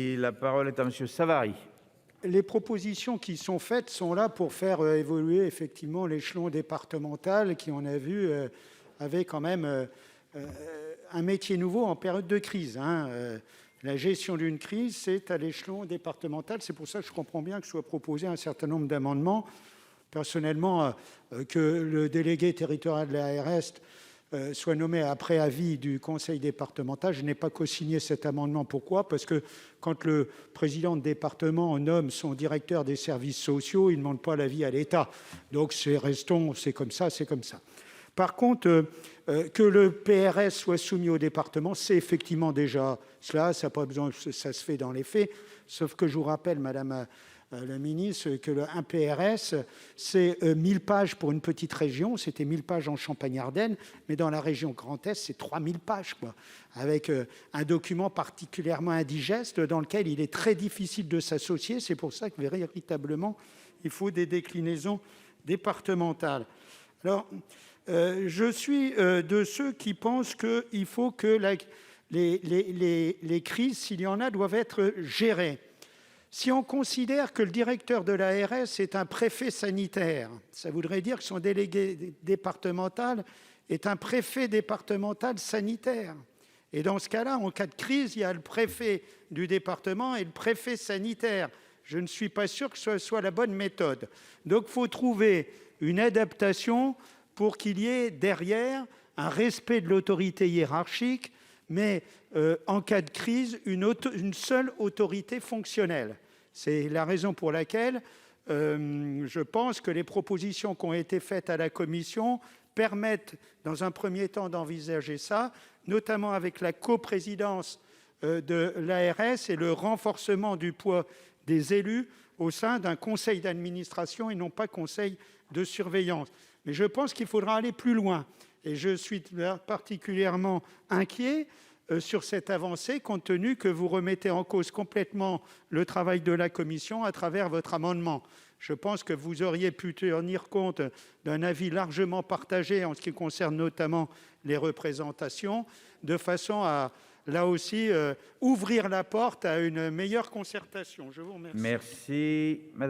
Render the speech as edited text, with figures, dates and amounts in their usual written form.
Et la parole est à Monsieur Savary. Les propositions qui sont faites sont là pour faire évoluer effectivement l'échelon départemental qui, on a vu, avait quand même un métier nouveau en période de crise. La gestion d'une crise, c'est à l'échelon départemental. C'est pour ça que je comprends bien que soit proposé un certain nombre d'amendements. Personnellement, que le délégué territorial de l'ARS soit nommé après avis du conseil départemental. Je n'ai pas co-signé cet amendement. Pourquoi ? Parce que quand le président de département nomme son directeur des services sociaux, il ne demande pas l'avis à l'État. Donc c'est comme ça, c'est comme ça. Par contre, que le PRS soit soumis au département, c'est effectivement déjà cela. Ça n'a pas besoin, ça se fait dans les faits. Sauf que je vous rappelle, Madame la ministre, que un PRS, c'est 1000 pages pour une petite région. C'était 1000 pages en Champagne-Ardenne, mais dans la région Grand Est, c'est 3000 pages, quoi, avec un document particulièrement indigeste dans lequel il est très difficile de s'associer. C'est pour ça que véritablement, il faut des déclinaisons départementales. Alors, je suis de ceux qui pensent qu'il faut que les crises, s'il y en a, doivent être gérées. Si on considère que le directeur de l'ARS est un préfet sanitaire, ça voudrait dire que son délégué départemental est un préfet départemental sanitaire. Et dans ce cas-là, en cas de crise, il y a le préfet du département et le préfet sanitaire. Je ne suis pas sûr que ce soit la bonne méthode. Donc, il faut trouver une adaptation pour qu'il y ait derrière un respect de l'autorité hiérarchique, mais en cas de crise, une seule autorité fonctionnelle. C'est la raison pour laquelle je pense que les propositions qui ont été faites à la commission permettent, dans un premier temps, d'envisager ça, notamment avec la coprésidence de l'ARS et le renforcement du poids des élus au sein d'un conseil d'administration et non pas conseil de surveillance. Mais je pense qu'il faudra aller plus loin. Et je suis particulièrement inquiet sur cette avancée, compte tenu que vous remettez en cause complètement le travail de la commission à travers votre amendement. Je pense que vous auriez pu tenir compte d'un avis largement partagé en ce qui concerne notamment les représentations, de façon à, là aussi, ouvrir la porte à une meilleure concertation. Je vous remercie. Merci, Madame.